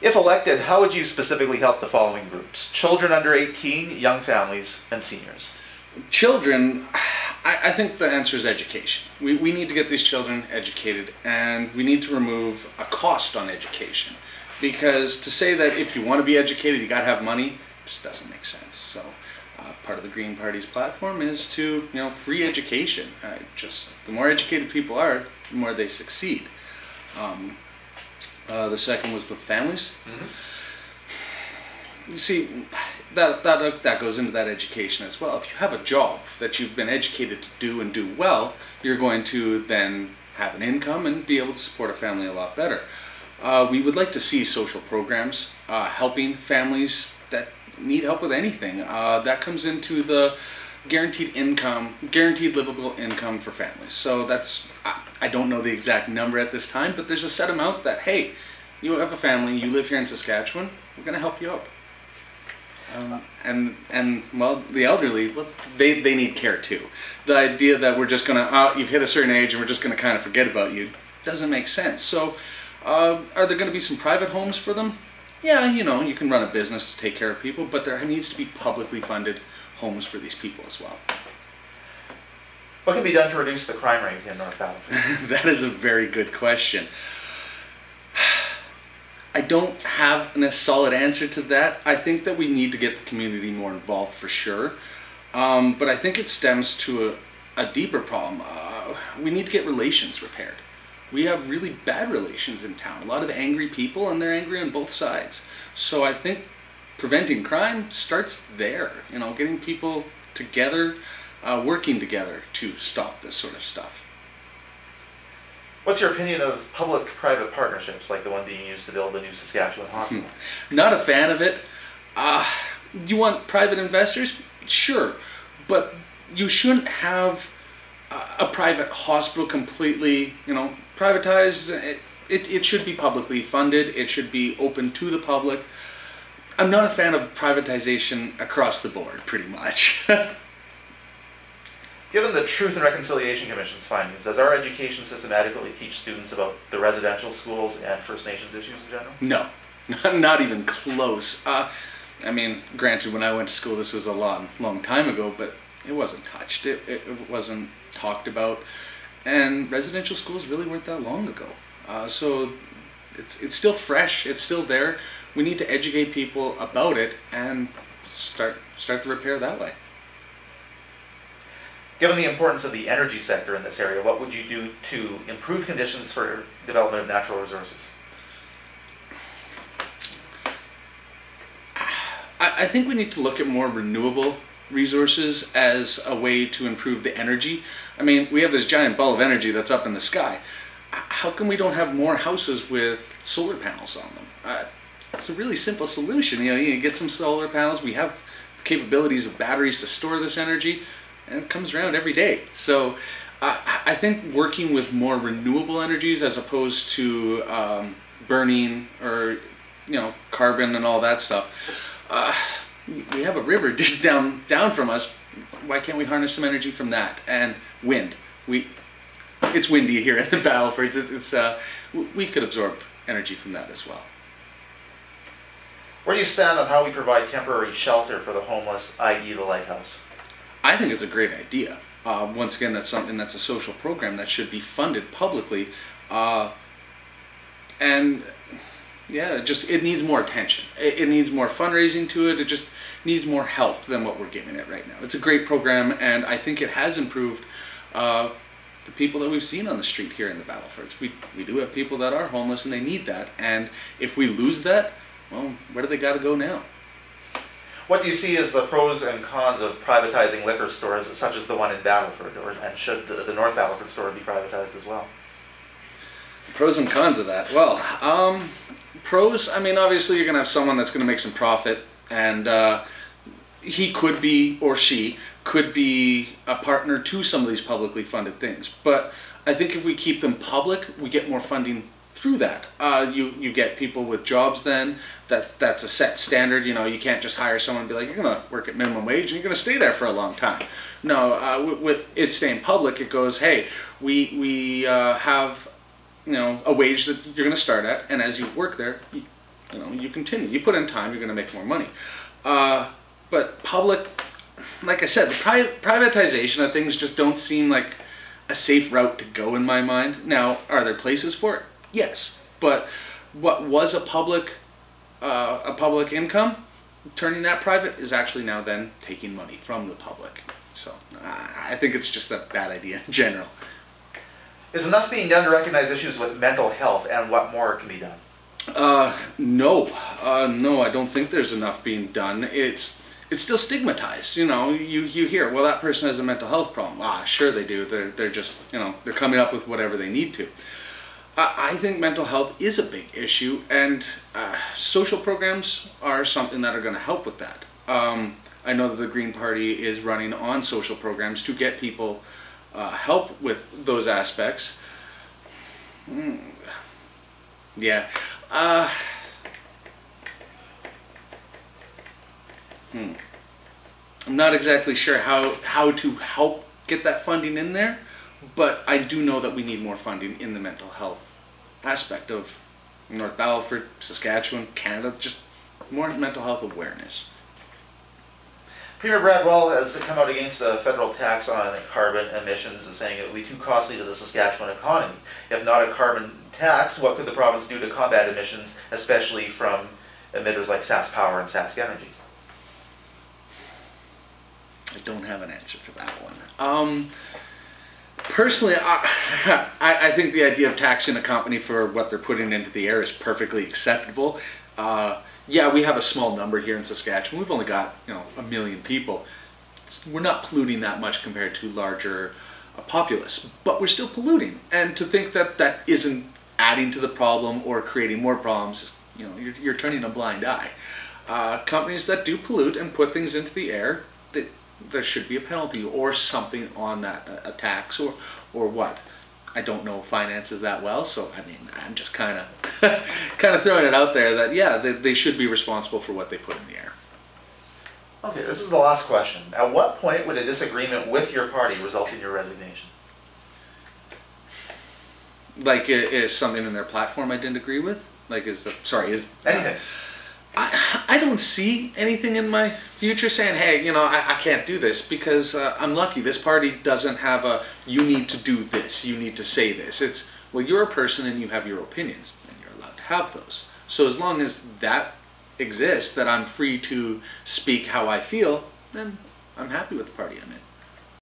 If elected, how would you specifically help the following groups? Children under 18, young families, and seniors. Children, I think the answer is education. We need to get these children educated, and we need to remove a cost on education. Because to say that if you want to be educated, you got to have money, just doesn't make sense. So part of the Green Party's platform is to, free education. Just the more educated people are, the more they succeed. The second was the families. Mm-hmm. You see, that goes into that education as well. If you have a job that you've been educated to do and do well, you're going to then have an income and be able to support a family a lot better. We would like to see social programs helping families that need help with anything. That comes into the guaranteed livable income for families. So that's, I don't know the exact number at this time, but there's a set amount that, hey, you have a family, you live here in Saskatchewan, we're going to help you out. Well, the elderly, well, they need care too. The idea that we're just going to, you've hit a certain age and we're just going to kind of forget about you, doesn't make sense. So are there going to be some private homes for them? Yeah, you can run a business to take care of people, but there needs to be publicly funded homes for these people as well. What can be done to reduce the crime rate in North Battlefords? That is a very good question. I don't have a solid answer to that. I think that we need to get the community more involved for sure. But I think it stems to a deeper problem. We need to get relations repaired. We have really bad relations in town. A lot of angry people, and they're angry on both sides. So I think preventing crime starts there. Getting people together, working together to stop this sort of stuff. What's your opinion of public-private partnerships like the one being used to build the new Saskatchewan hospital? Not a fan of it. You want private investors? Sure. But you shouldn't have a private hospital completely, privatized. It should be publicly funded. It should be open to the public. I'm not a fan of privatization across the board, pretty much. Given the Truth and Reconciliation Commission's findings, does our education system adequately teach students about the residential schools and First Nations issues in general? No, not even close. Granted, when I went to school, this was a long time ago, but it wasn't touched. It wasn't talked about, and residential schools really weren't that long ago. So it's still fresh. It's still there. We need to educate people about it and start the repair that way. Given the importance of the energy sector in this area, what would you do to improve conditions for development of natural resources? I think we need to look at more renewable resources as a way to improve the energy. We have this giant ball of energy that's up in the sky. How come we don't have more houses with solar panels on them? It's a really simple solution. You get some solar panels. We have the capabilities of batteries to store this energy, and it comes around every day. So I think working with more renewable energies as opposed to burning or carbon and all that stuff. We have a river just down from us. Why can't we harness some energy from that? And wind. It's windy here in the Battlefords. We could absorb energy from that as well. Where do you stand on how we provide temporary shelter for the homeless, i.e. the Lighthouse? I think it's a great idea. Once again, that's something that's a social program that should be funded publicly. And yeah, it needs more attention. It needs more fundraising to it. It just needs more help than what we're giving it right now. It's a great program, and I think it has improved the people that we've seen on the street here in the Battlefords. We do have people that are homeless, and they need that. And if we lose that, well, where do they got to go now? What do you see as the pros and cons of privatizing liquor stores such as the one in Battleford, and should the North Battleford store be privatized as well? Pros and cons of that? Well, pros, obviously you're going to have someone that's going to make some profit, and he could be, or she could be, a partner to some of these publicly funded things. But I think if we keep them public, we get more funding through that. You get people with jobs then, that's a set standard. You can't just hire someone and be like, you're going to work at minimum wage and you're going to stay there for a long time. No, with it staying public, it goes, hey, we have a wage that you're going to start at, and as you work there, you know, you continue. You put in time, you're going to make more money. But public, like I said, the privatization of things just don't seem like a safe route to go in my mind. Now, are there places for it? Yes. But what was a public income, turning that private is actually now then taking money from the public. So I think it's just a bad idea in general. Is enough being done to recognize issues with mental health, and what more can be done? No, I don't think there's enough being done. It's still stigmatized. You know, you hear, well, that person has a mental health problem. Ah, sure they do. They're just, you know, they're coming up with whatever they need to. I think mental health is a big issue, and social programs are something that are going to help with that. I know that the Green Party is running on social programs to get people help with those aspects. Yeah. I'm not exactly sure how to help get that funding in there, but I do know that we need more funding in the mental health aspect of North Battleford, Saskatchewan, Canada, just more mental health awareness. Premier Bradwell has come out against a federal tax on carbon emissions and saying it would be too costly to the Saskatchewan economy. If not a carbon tax, what could the province do to combat emissions, especially from emitters like Sask Power and Sask Energy? I don't have an answer for that one. Personally, I think the idea of taxing a company for what they're putting into the air is perfectly acceptable. Yeah, we have a small number here in Saskatchewan. We've only got, you know, 1 million people. We're not polluting that much compared to larger populace, but we're still polluting. And to think that that isn't adding to the problem or creating more problems, you know, you're turning a blind eye. Companies that do pollute and put things into the air, there should be a penalty or something on that, a tax or what. I don't know finances that well, so I mean, I'm just kind of throwing it out there that, yeah, they should be responsible for what they put in the air. Okay, this is the last question. At what point would a disagreement with your party result in your resignation? Like, is something in their platform I didn't agree with? Like, is anything? I don't see anything in my future saying, hey, you know, I can't do this, because I'm lucky. This party doesn't have a, you need to do this, you need to say this. It's, well, you're a person and you have your opinions, and you're allowed to have those. So as long as that exists, that I'm free to speak how I feel, then I'm happy with the party I'm in.